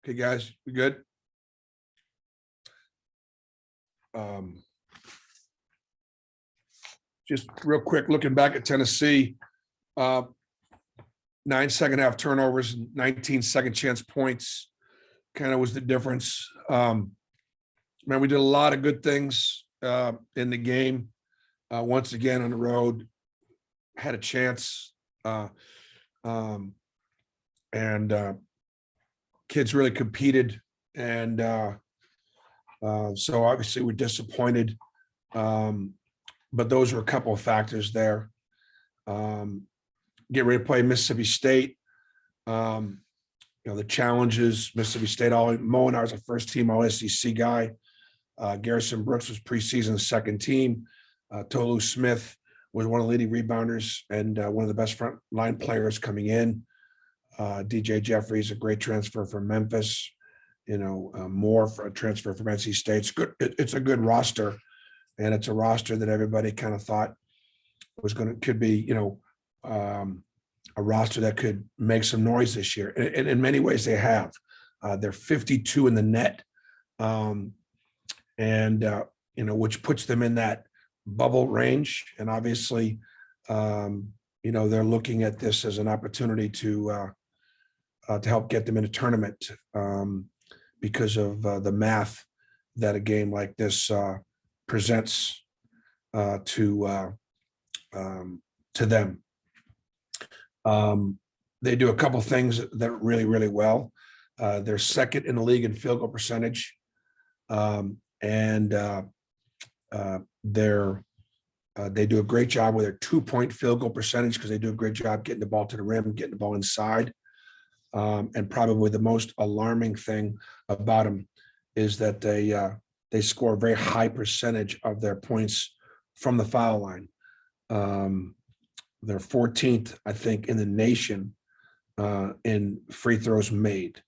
Okay, guys, we good? Um, just real quick, looking back at Tennessee, 9 second half turnovers, 19 second chance points, kind of was the difference. Man, we did a lot of good things in the game. Once again on the road, had a chance, and kids really competed, and so obviously we're disappointed. But those are a couple of factors there. Get ready to play Mississippi State. The challenges, Mississippi State, Moenar is a first team all SEC guy. Garrison Brooks was preseason second team. Tolu Smith was one of the leading rebounders and one of the best front line players coming in. DJ Jeffries, a great transfer from Memphis. Moore for a transfer from NC State. It's good. It's a good roster, and it's a roster that everybody kind of thought could be, a roster that could make some noise this year. And in many ways, they have. They're 52 in the net, which puts them in that bubble range. And obviously, they're looking at this as an opportunity to help get them in a tournament because of the math that a game like this presents to them. They do a couple things that really, really well. They're second in the league in field goal percentage, and they do a great job with their 2-point field goal percentage because they do a great job getting the ball to the rim, getting the ball inside. And probably the most alarming thing about them is that they score a very high percentage of their points from the foul line. They're 14th, I think, in the nation in free throws made,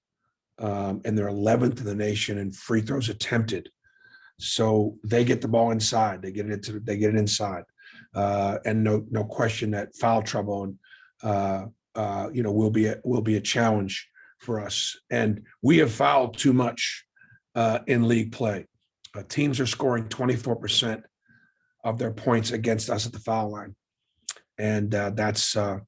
and they're 11th in the nation in free throws attempted. So they get the ball inside, they get it inside, and no question that foul trouble will be a challenge for us. And we have fouled too much in league play. Teams are scoring 24% of their points against us at the foul line. And so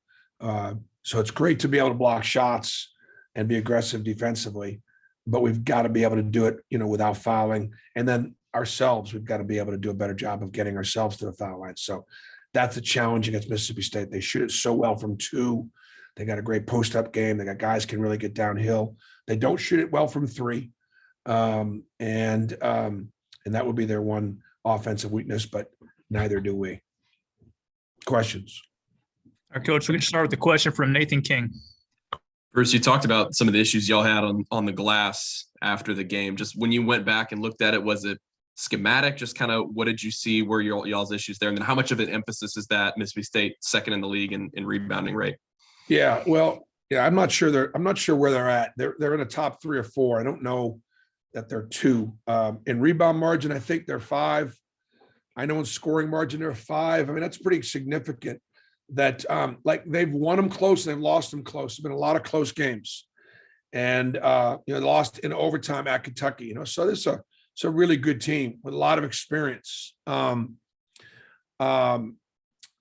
it's great to be able to block shots and be aggressive defensively, but we've got to be able to do it, without fouling. And then ourselves, we've got to be able to do a better job of getting ourselves to the foul line. So that's a challenge against Mississippi State. They shoot it so well from two. They got a great post-up game. They got guys can really get downhill. They don't shoot it well from three, and that would be their one offensive weakness. But neither do we. Questions? All right, Coach, we can start with the question from Nathan King. Bruce, you talked about some of the issues y'all had on the glass after the game. Just when you went back and looked at it, was it schematic? Just kind of what did you see were y'all's issues there? And then how much of an emphasis is that Mississippi State second in the league in rebounding rate? Yeah, well, I'm not sure where they're at. They're in the top 3 or 4. I don't know that they're 2. In rebound margin, I think they're 5. I know in scoring margin, they're 5. I mean, that's pretty significant that they've won them close and they've lost them close. There's been a lot of close games. And they lost in overtime at Kentucky, so this is a really good team with a lot of experience.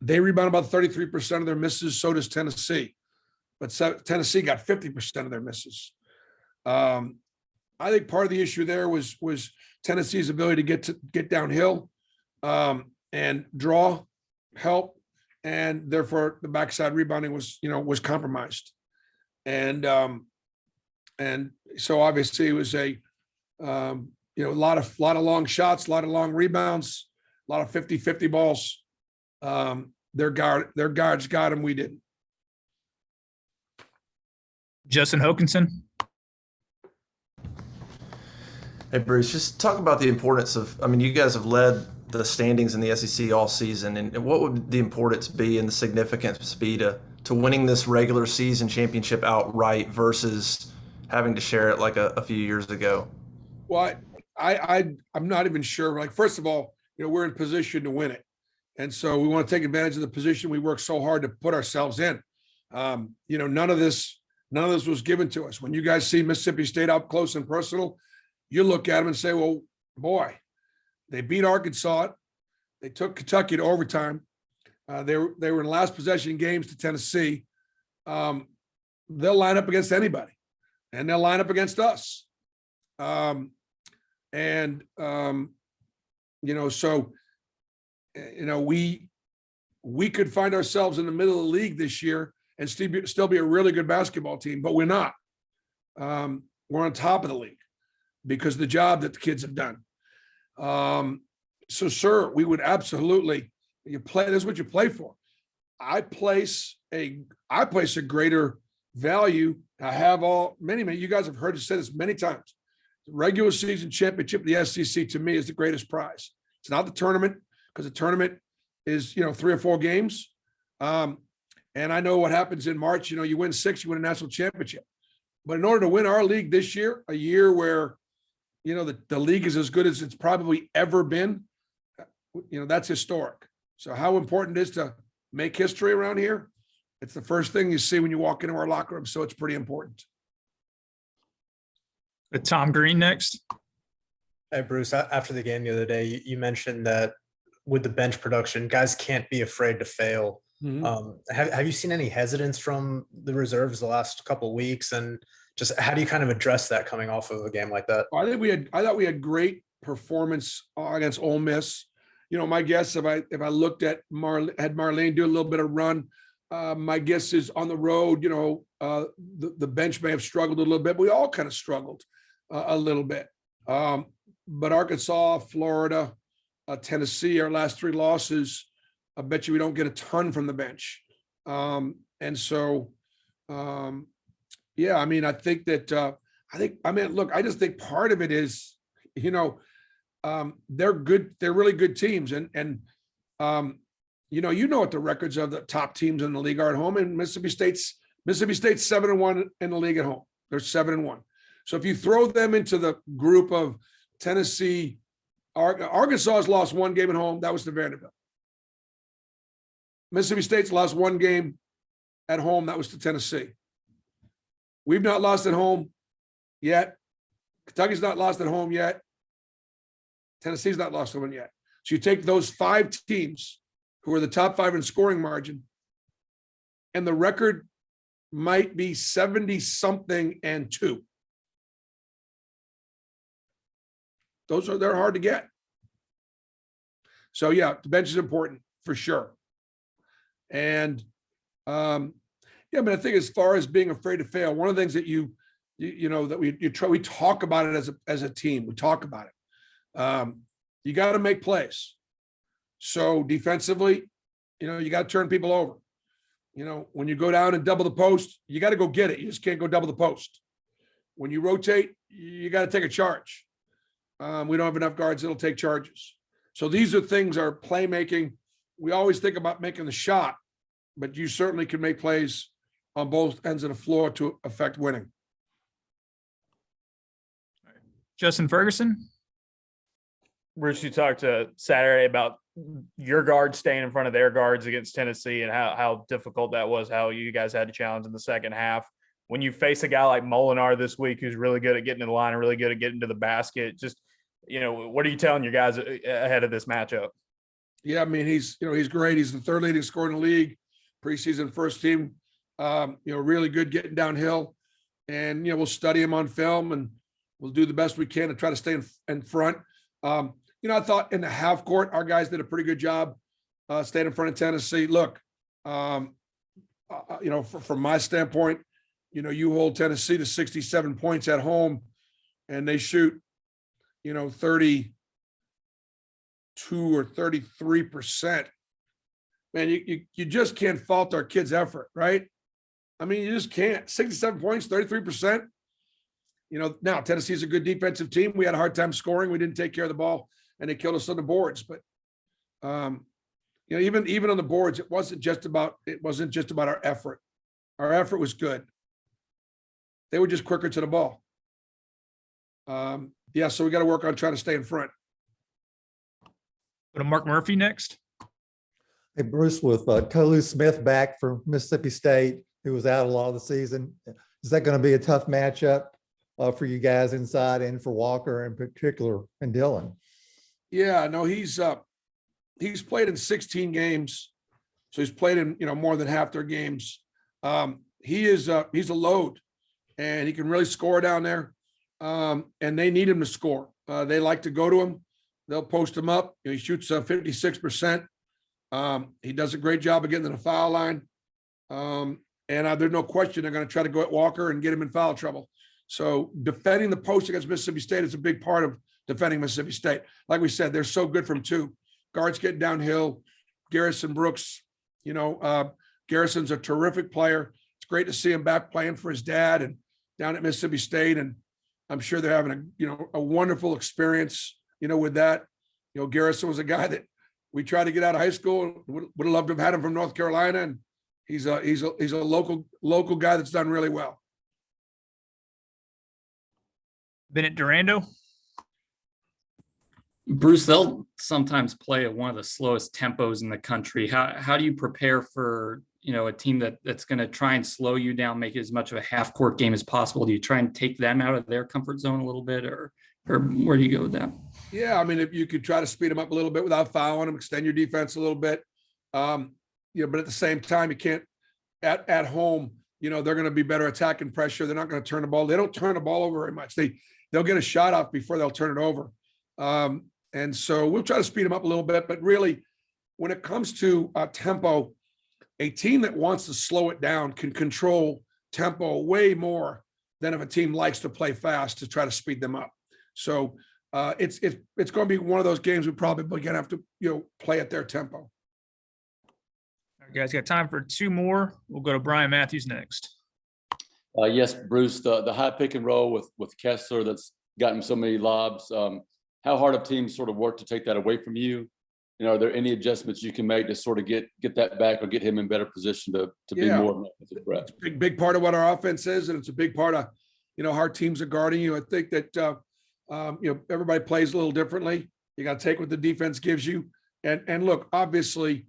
They rebound about 33% of their misses. So does Tennessee, but Tennessee got 50% of their misses. I think part of the issue there was Tennessee's ability to get downhill and draw help, and therefore the backside rebounding was compromised. And so obviously it was a lot of long shots, a lot of long rebounds, a lot of 50-50 balls. Their guards got them. We didn't. Justin Hokanson. Hey, Bruce, just talk about the importance of, you guys have led the standings in the SEC all season, and what would the importance be and the significance be to winning this regular season championship outright versus having to share it like a few years ago? Well, I'm not even sure. First of all, we're in position to win it. And so we want to take advantage of the position we worked so hard to put ourselves in. None of this None of this was given to us. When you guys see Mississippi State up close and personal, you look at them and say, well, boy, they beat Arkansas. They took Kentucky to overtime. They were in last possession games to Tennessee. They'll line up against anybody, and they'll line up against us. So, we could find ourselves in the middle of the league this year and still be a really good basketball team, but we're not. We're on top of the league because of the job that the kids have done. So, sir, we would absolutely, this is what you play for. I place a greater value. I have many, you guys have heard us say this many times. The regular season championship of the SEC to me is the greatest prize. It's not the tournament, because the tournament is, 3 or 4 games. And I know what happens in March, you win 6, you win a national championship. But in order to win our league this year, a year where, the league is as good as it's probably ever been, that's historic. So how important it is to make history around here? It's the first thing you see when you walk into our locker room. So it's pretty important. Tom Green next. Hey, Bruce, after the game the other day, you mentioned that with the bench production, guys can't be afraid to fail. Mhm. Have you seen any hesitance from the reserves the last couple of weeks? And just how do you kind of address that coming off of a game like that? I thought we had great performance against Ole Miss. My guess, if I looked at had Marlene do a little bit of run, my guess is on the road, the bench may have struggled a little bit. We all kind of struggled a little bit. But Arkansas, Florida, Tennessee, our last 3 losses, I bet you we don't get a ton from the bench. I think that, I just think part of it is, they're good. They're really good teams. And what the records of the top teams in the league are at home, and Mississippi State's 7-1 in the league at home. They're 7-1. So if you throw them into the group of Tennessee, Arkansas has lost 1 game at home. That was to Vanderbilt. Mississippi State's lost 1 game at home. That was to Tennessee. We've not lost at home yet. Kentucky's not lost at home yet. Tennessee's not lost at home yet. So you take those 5 teams who are the top 5 in scoring margin, and the record might be 70-something and 2. They're hard to get. So yeah, the bench is important for sure. And but I think as far as being afraid to fail, one of the things that we talk about it as a team. We talk about it. You got to make plays. So defensively, you got to turn people over. When you go down and double the post, you got to go get it. You just can't go double the post. When you rotate, you got to take a charge. We don't have enough guards that'll take charges. So these are things, our playmaking. We always think about making the shot, but you certainly can make plays on both ends of the floor to affect winning. Justin Ferguson. Bruce, you talked Saturday about your guards staying in front of their guards against Tennessee and how difficult that was, how you guys had to challenge in the second half. When you face a guy like Molinar this week, who's really good at getting to the line and really good at getting to the basket, just, what are you telling your guys ahead of this matchup? Yeah, he's great. He's the 3rd leading scorer in the league, preseason first team, really good getting downhill. And, we'll study him on film, and we'll do the best we can to try to stay in front. I thought in the half court, our guys did a pretty good job staying in front of Tennessee. Look, from my standpoint, you hold Tennessee to 67 points at home, and they shoot, 32 or 33%. Man, you just can't fault our kids' effort, right? You just can't. 67 points, 33%. Now Tennessee's a good defensive team. We had a hard time scoring. We didn't take care of the ball, and they killed us on the boards. But even on the boards, it wasn't just about our effort. Our effort was good. They were just quicker to the ball. So we got to work on trying to stay in front. Go to Mark Murphy next. Hey, Bruce, with Tolu Smith back from Mississippi State, who was out a lot of the season, Is that going to be a tough matchup for you guys inside and for Walker in particular and Dylan? Yeah, no, he's played in 16 games. So he's played in, more than half their games. He's a load and he can really score down there. And they need him to score. They like to go to him. They'll post him up. He shoots 56%. He does a great job of getting to the foul line. And there's no question they're going to try to go at Walker and get him in foul trouble. So defending the post against Mississippi State is a big part of defending Mississippi State. Like we said, they're so good from two. Guards get downhill. Garrison Brooks, Garrison's a terrific player. It's great to see him back playing for his dad and down at Mississippi State. And I'm sure they're having a wonderful experience, with that. Garrison was a guy that we tried to get out of high school. Would have loved to have had him from North Carolina. And he's a local guy that's done really well. Bennett Durando. Bruce, they'll sometimes play at one of the slowest tempos in the country. How do you prepare for, a team that's going to try and slow you down, make it as much of a half court game as possible? Do you try and take them out of their comfort zone a little bit, or where do you go with that? Yeah, I mean, if you could try to speed them up a little bit without fouling them, extend your defense a little bit. But at the same time, you can't at home, they're going to be better attacking pressure. They're not going to turn the ball. They don't turn the ball over very much. They'll get a shot off before they'll turn it over. And so we'll try to speed them up a little bit, but really when it comes to tempo, a team that wants to slow it down can control tempo way more than if a team likes to play fast to try to speed them up. So it's going to be one of those games we probably going to have to, play at their tempo. All right, guys, got time for two more. We'll go to Brian Matthews next. Yes, Bruce, the high pick and roll with Kessler that's gotten so many lobs. How hard have teams sort of worked to take that away from you? Are there any adjustments you can make to sort of get that back or get him in better position to be more of an offensive threat? It's a big part of what our offense is, and it's a big part of, how our teams are guarding you. I think that, everybody plays a little differently. You got to take what the defense gives you. And look, obviously,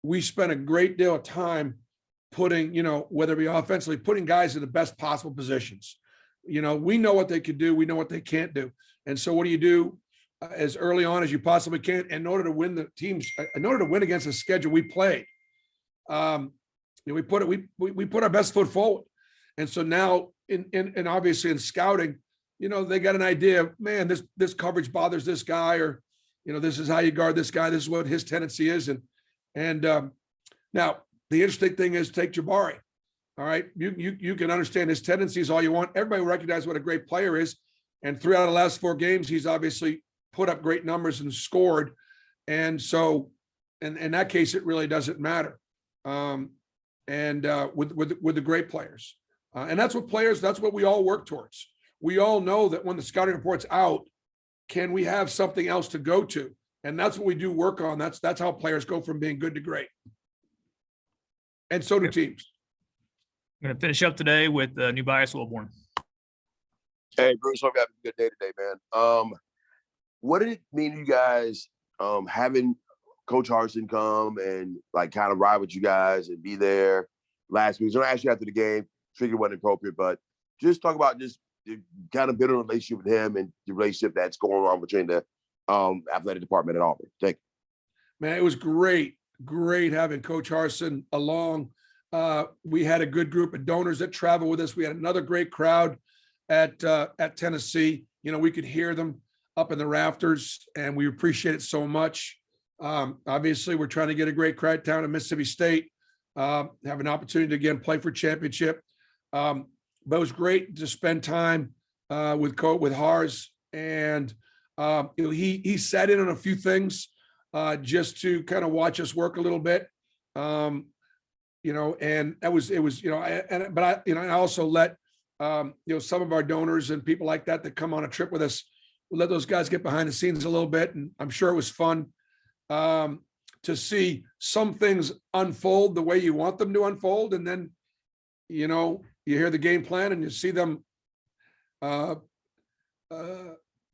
we spent a great deal of time putting, whether it be offensively, putting guys in the best possible positions. We know what they could do. We know what they can't do. And so what do you do as early on as you possibly can in order to win in order to win against the schedule we played? We put our best foot forward. And so now in obviously in scouting, they got an idea of, man, this coverage bothers this guy, or, this is how you guard this guy. This is what his tendency is. And now the interesting thing is take Jabari. All right. You can understand his tendencies all you want. Everybody will recognize what a great player is. And 3 out of the last 4 games, he's obviously put up great numbers and scored. And so, in that case, it really doesn't matter. With the great players. And that's what we all work towards. We all know that when the scouting report's out, can we have something else to go to? And that's what we do work on. That's how players go from being good to great. And so do teams. I'm going to finish up today with New Bias Auburn. Hey, Bruce, hope you have a good day today, man. What did it mean to you guys having Coach Harsin come and kind of ride with you guys and be there last week? I was going to ask you after the game, figured it wasn't appropriate, but just talk about just the kind of bitter relationship with him and the relationship that's going on between the athletic department at Auburn. Thank you. Man, it was great having Coach Harsin along. We had a good group of donors that traveled with us. We had another great crowd at Tennessee. We could hear them up in the rafters, and we appreciate it so much. Obviously, we're trying to get a great crowd down at Mississippi State, have an opportunity to again play for championship. But it was great to spend time with Hars, and he sat in on a few things just to kind of watch us work a little bit. And it was I also let some of our donors and people like that come on a trip with us, we'll let those guys get behind the scenes a little bit. And I'm sure it was fun to see some things unfold the way you want them to unfold. And then, you hear the game plan and you see them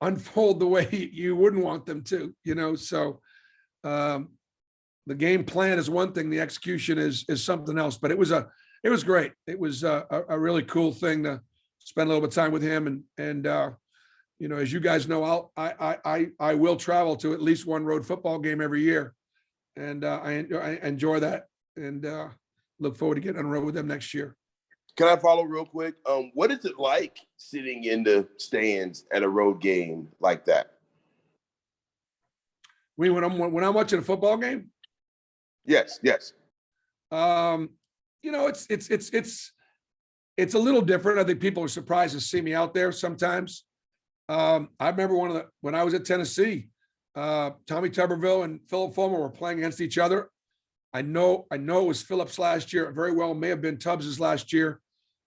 unfold the way you wouldn't want them to, so the game plan is one thing, the execution is something else. But it was it was great. It was a really cool thing to spend a little bit of time with him. And you know, as you guys know, I will travel to at least one road football game every year. And I enjoy that, and look forward to getting on the road with them next year. Can I follow real quick? What is it like sitting in the stands at a road game like that? When I'm watching a football game, Yes, yes. you know, it's a little different. I think people are surprised to see me out there sometimes. I remember when I was at Tennessee, Tommy Tuberville and Philip Fulmer were playing against each other. I know it was Phillips last year. It very well may have been Tubbs's last year.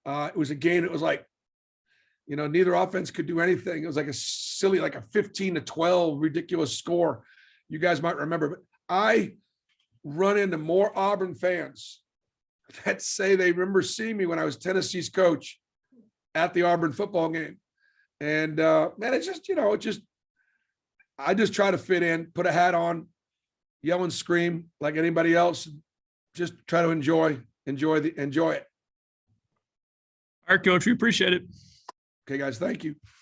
It was a game that was like, you know, neither offense could do anything. It was like a silly, like a 15-12 ridiculous score. You guys might remember, but I run into more Auburn fans that say they remember seeing me when I was Tennessee's coach at the Auburn football game. And man, it's just, you know, I just try to fit in, put a hat on, yell and scream like anybody else. Just try to enjoy it. All right, Coach, we appreciate it. Okay, guys, thank you.